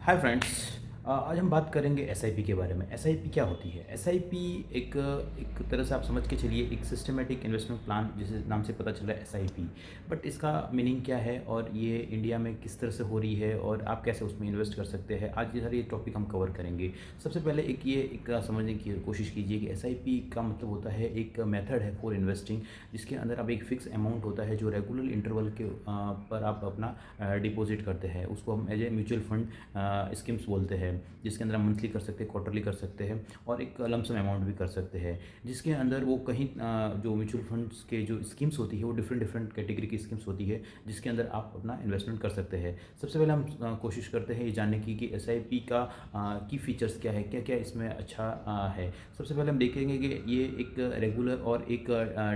Hi friends. आज हम बात करेंगे एसआईपी के बारे में। एसआईपी क्या होती है? एसआईपी एक एक तरह से आप समझ के चलिए, एक सिस्टमेटिक इन्वेस्टमेंट प्लान, जिसे नाम से पता चल रहा है एसआईपी। बट इसका मीनिंग क्या है और ये इंडिया में किस तरह से हो रही है और आप कैसे उसमें इन्वेस्ट कर सकते हैं, आज ये सारे टॉपिक हम कवर करेंगे। सबसे पहले एक समझने की कोशिश कीजिए कि एसआईपी का मतलब होता है, एक मेथड है फॉर इन्वेस्टिंग, जिसके अंदर आप एक फ़िक्स अमाउंट होता है जो रेगुलर इंटरवल के पर आप अपना डिपॉजिट करते हैं। उसको हम as a mutual fund schemes बोलते हैं, जिसके अंदर हम मंथली कर सकते हैं, क्वार्टरली कर सकते हैं और एक लमसम अमाउंट भी कर सकते हैं। जिसके अंदर वो कहीं जो म्यूचुअल फंड्स के जो स्कीम्स होती है वो डिफरेंट डिफरेंट कैटेगरी की स्कीम्स होती है, जिसके अंदर आप अपना इन्वेस्टमेंट कर सकते हैं। सबसे पहले हम कोशिश करते हैं ये जानने की कि एसआईपी का की फीचर्स क्या है, क्या क्या इसमें अच्छा है। सबसे पहले हम देखेंगे कि ये एक रेगुलर और एक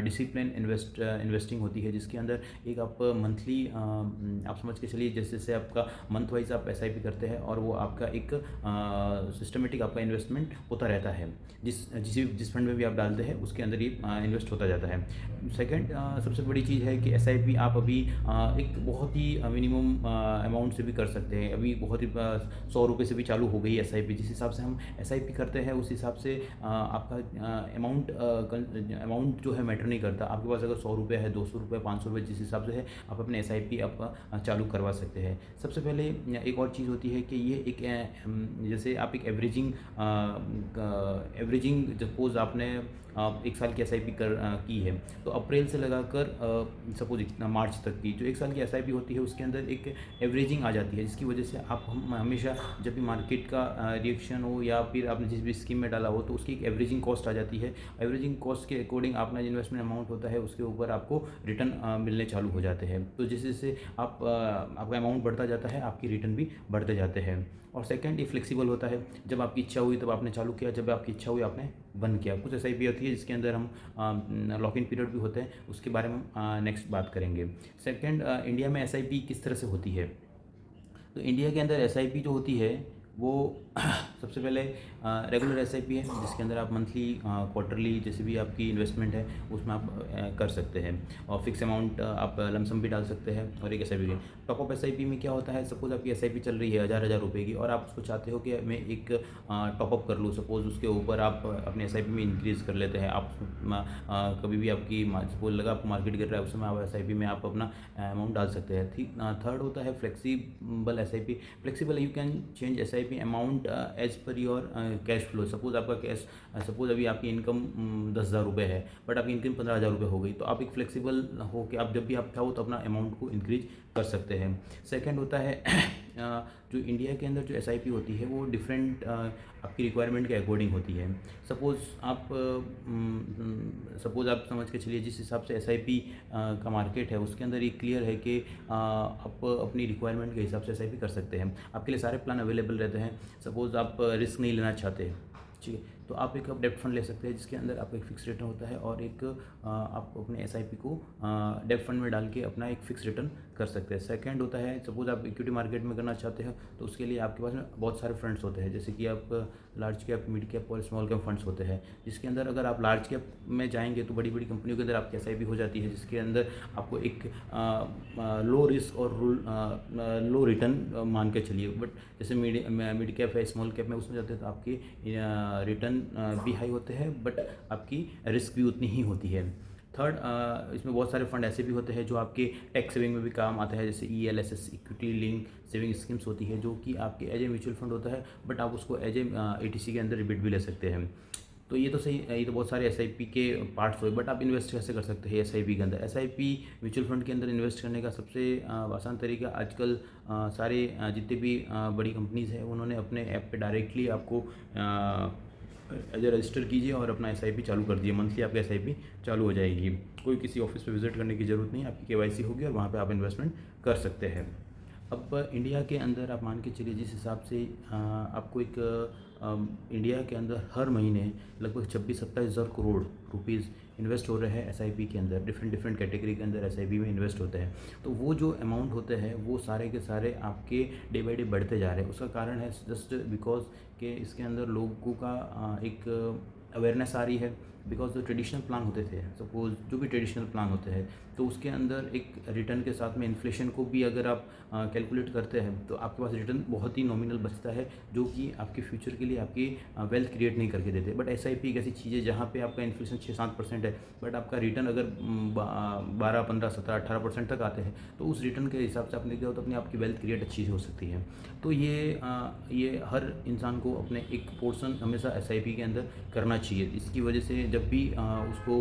डिसिप्लिन इन्वेस्टिंग होती है, जिसके अंदर एक आप मंथली आप समझ के चलिए, जैसे जैसे आपका मंथ वाइज आप एसआईपी करते हैं और वो आपका एक सिस्टमेटिक आपका इन्वेस्टमेंट होता रहता है। जिस फंड में भी आप डालते हैं उसके अंदर ये इन्वेस्ट होता जाता है। सेकंड, सबसे बड़ी चीज़ है कि एसआईपी आप अभी एक बहुत ही मिनिमम अमाउंट से भी कर सकते हैं। अभी बहुत ही 100 रुपये से भी चालू हो गई एसआईपी। जिस हिसाब से हम एसआईपी करते हैं उस हिसाब से आपका अमाउंट जो है मैटर नहीं करता। आपके पास अगर 100 रुपये है, 200 रुपये, 500 रुपये, जिस हिसाब से है आप अपने एसआईपी आप चालू करवा सकते हैं। सबसे पहले एक और चीज़ होती है कि ये एक जैसे आप एक एवरेजिंग सपोज़ आपने एक साल की एसआईपी की है, तो अप्रैल से लगाकर सपोज इतना मार्च तक की जो एक साल की एसआईपी होती है उसके अंदर एक एवरेजिंग आ जाती है, जिसकी वजह से आप हम हमेशा जब भी मार्केट का रिएक्शन हो या फिर आपने जिस भी स्कीम में डाला हो तो उसकी एक एवरेजिंग कॉस्ट आ जाती है। एवरेजिंग कॉस्ट के अकॉर्डिंग अपना जो इन्वेस्टमेंट अमाउंट होता है उसके ऊपर आपको रिटर्न मिलने चालू हो जाते हैं। तो जैसे जैसे आपका अमाउंट बढ़ता जाता है आपकी रिटर्न भी बढ़ते जाते हैं। और सेकंड, ये फ्लेक्सिबल होता है। जब आपकी इच्छा हुई तब आपने चालू किया, जब आपकी इच्छा हुई आपने बंद किया। कुछ एसआईपी होती है जिसके अंदर हम लॉक इन पीरियड भी होते हैं, उसके बारे में हम नेक्स्ट बात करेंगे। सेकंड, इंडिया में एसआईपी किस तरह से होती है? तो इंडिया के अंदर एसआईपी जो होती है वो सबसे पहले रेगुलर एसआईपी है, जिसके अंदर आप मंथली क्वार्टरली जैसे भी आपकी इन्वेस्टमेंट है उसमें आप कर सकते हैं। और फिक्स अमाउंट आप लमसम भी डाल सकते हैं। और एक एसआईपी है टॉप अप एसआईपी में क्या होता है, सपोज़ आपकी एसआईपी चल रही है 1000 रुपये की और आप उसको चाहते हो कि मैं एक टॉपअप कर लूँ। सपोज़ उसके ऊपर आप अपने एसआईपी में इंक्रीज़ कर लेते हैं। आप कभी भी आपकी सपोज लगा आपको मार्केट गिर रहा है, उस समय आप एसआईपी में आप अपना अमाउंट डाल सकते हैं। ठीक, थर्ड होता है flexible SIP. Flexible, you can change SIP amount as per your cash flow. Suppose आपका कैश, सपोज अभी आपकी इनकम 10,000 रुपये है बट आपकी इनकम 15,000 रुपये हो गई, तो आप एक फ्लेक्सिबल हो कि आप जब भी आप चाहो तो अपना अमाउंट को इंक्रीज कर सकते हैं। सेकंड होता है जो इंडिया के अंदर जो एसआईपी होती है वो डिफरेंट आपकी रिक्वायरमेंट के अकॉर्डिंग होती है। सपोज़ आप समझ के चलिए, जिस हिसाब से एसआईपी का मार्केट है उसके अंदर ये क्लियर है कि आप अपनी रिक्वायरमेंट के हिसाब से एसआईपी कर सकते हैं। आपके लिए सारे प्लान अवेलेबल रहते हैं। सपोज़ आप रिस्क नहीं लेना चाहते, ठीक है, तो आप एक डेब्ट फंड ले सकते हैं, जिसके अंदर आपका एक फिक्स रिटर्न होता है और एक आप अपने एसआईपी को डेब्ट फंड में डाल के अपना एक फिक्स रिटर्न कर सकते हैं। सेकंड होता है, सपोज आप इक्विटी मार्केट में करना चाहते हैं तो उसके लिए आपके पास में बहुत सारे फंड्स होते हैं, जैसे कि आप लार्ज कैप, मिड कैप और स्मॉल कैप फंड्स होते हैं, जिसके अंदर अगर आप लार्ज कैप में जाएंगे तो बड़ी बड़ी कंपनियों के अंदर आपकी एसआईपी हो जाती है, जिसके अंदर आपको एक लो रिस्क और लो रिटर्न मान के चलिए। बट जैसे मिड कैप है, स्मॉल कैप में उसमें जाते हैं तो आपके रिटर्न भी हाई होते हैं बट आपकी रिस्क भी उतनी ही होती है। थर्ड, इसमें बहुत सारे फंड ऐसे भी होते हैं जो आपके टैक्स सेविंग में भी काम आते हैं, जैसे ELSS equity link saving schemes होती है, जो कि आपके एज ए म्यूचुअल फंड होता है बट आप उसको एज ए ATC के अंदर रिबीट भी ले सकते हैं। तो ये तो सही, ये तो बहुत सारे एसआईपी के पार्ट्स हुए। बट आप इन्वेस्ट कैसे कर सकते हैं एसआईपी के अंदर? एसआईपी म्यूचुअल फंड के अंदर इन्वेस्ट करने का सबसे आसान तरीका आजकल सारे जितने भी बड़ी कंपनीज़ हैं उन्होंने अपने ऐप पे डायरेक्टली आपको एज ए रजिस्टर कीजिए और अपना एसआईपी चालू कर दिए। मंथली आपका एसआईपी चालू हो जाएगी। कोई किसी ऑफिस पे विजिट करने की ज़रूरत नहीं, आपकी केवाईसी होगी और वहाँ पे आप इन्वेस्टमेंट कर सकते हैं। अब इंडिया के अंदर आप मान के चलिए, जिस हिसाब से आपको एक इंडिया के अंदर हर महीने लगभग 26-27 हज़ार करोड़ रुपीज़ इन्वेस्ट हो रहे हैं एसआईपी के अंदर। डिफरेंट डिफरेंट कैटेगरी के अंदर एसआईपी में इन्वेस्ट होते हैं। तो वो जो अमाउंट होते हैं वो सारे के सारे आपके डे बाई डे बढ़ते जा रहे हैं। उसका कारण है जस्ट बिकॉज कि इसके अंदर लोगों का एक अवेयरनेस आ रही है। बिकॉज जो ट्रेडिशनल प्लान होते थे, सपोज जो भी ट्रेडिशनल प्लान होते हैं, तो उसके अंदर एक रिटर्न के साथ में इन्फ्लेशन को भी अगर आप कैलकुलेट करते हैं तो आपके पास रिटर्न बहुत ही नॉमिनल बचता है, जो कि आपके फ्यूचर के लिए आपकी वेल्थ क्रिएट नहीं करके देते। बट SIP एक ऐसी चीज़ है जहाँ पे आपका इन्फ्लेशन 6-7% है, बट आपका रिटर्न अगर 12-15-17-18% तक आते हैं, तो उस रिटर्न के हिसाब से आपने देखा हो तो अपनी आपकी वेल्थ क्रिएट अच्छी हो सकती है। तो ये हर इंसान को अपने एक पोर्शन हमेशा SIP के अंदर करना चाहिए। इसकी वजह से जब भी उसको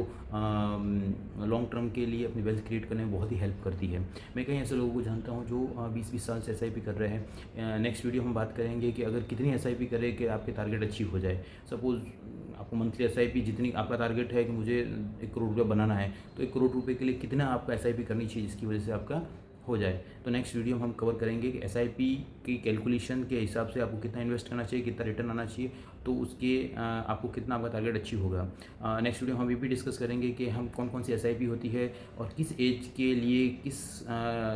लॉन्ग टर्म के लिए अपनी वेल्थ क्रिएट करने में बहुत ही हेल्प करती है। मैं कई ऐसे लोगों को जानता हूँ जो 20-20 साल से SIP कर रहे हैं। नेक्स्ट वीडियो हम बात करेंगे कि अगर कितनी SIP करें कि आपके टारगेट अचीव हो जाए। सपोज़ आपको मंथली SIP जितनी आपका टारगेट है कि मुझे 1 करोड़ रुपये बनाना है, तो 1 करोड़ रुपये के लिए कितना आपका SIP करनी चाहिए जिसकी वजह से आपका हो जाए। तो नेक्स्ट वीडियो में हम कवर करेंगे कि SIP की कैलकुलेशन के हिसाब से आपको कितना इन्वेस्ट करना चाहिए, कितना रिटर्न आना चाहिए, तो उसके आपको कितना आपका टारगेट अचीव होगा। नेक्स्ट वीडियो हम ये भी डिस्कस करेंगे कि हम कौन कौन सी SIP होती है और किस एज के लिए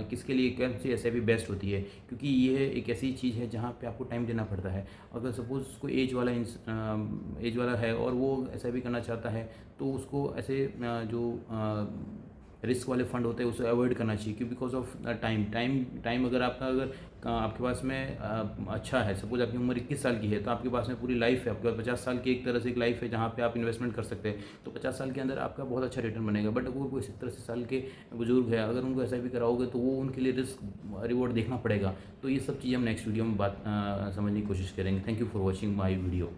किसके लिए कौन सी SIP बेस्ट होती है, क्योंकि ये एक ऐसी चीज़ है जहाँ पे आपको टाइम देना पड़ता है। अगर सपोज़ कोई एज वाला है और वो SIP करना चाहता है, तो उसको ऐसे जो रिस्क वाले फंड होते हैं उसे अवॉइड करना चाहिए, क्योंकि बिकॉज ऑफ टाइम अगर आपके पास में अच्छा है, सपोज आपकी उम्र 21 साल की है, तो आपके पास में पूरी लाइफ है, आपके पास 50 साल की एक तरह से एक लाइफ है जहाँ पे आप इन्वेस्टमेंट कर सकते हैं, तो 50 साल के अंदर आपका बहुत अच्छा रिटर्न बनेगा। बट अगर कोई 70-80 साल के बुजुर्ग है, अगर उनको SIP कराओगे तो वो उनके लिए रिस्क रिवॉर्ड देखना पड़ेगा। तो ये सब चीज़ें हम नेक्स्ट वीडियो में समझने की कोशिश करेंगे। Thank you for watching my video.